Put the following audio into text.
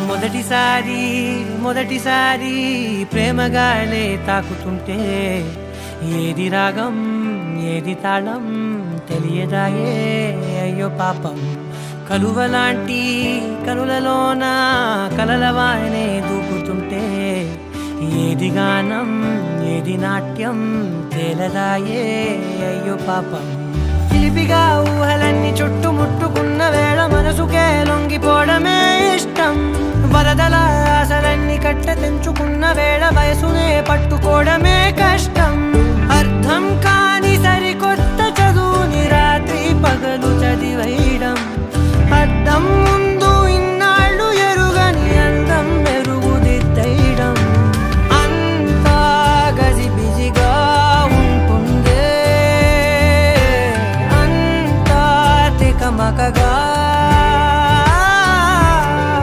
మొదటిసారి మొదటిసారి ప్రేమగానే తాకుతుంటే ఏది రాగం ఏది తాళం తెలియదాయే అయ్యో పాపం కలువలాంటి కనులలోన కలలవానే దూకుతుంటే ఏది గానం ఏది నాట్యం తేలదాయే అయ్యో పాపం చిలిపిగా ఊహలన్నీ చుట్టుముట్టుకున్న వేళ మనసుకే లొంగిపోవడమే ఇష్టం వరదల ఆశలన్నీ కట్ట తెంచుకున్న వేళ వయసునే పట్టుకోవడమే కష్టం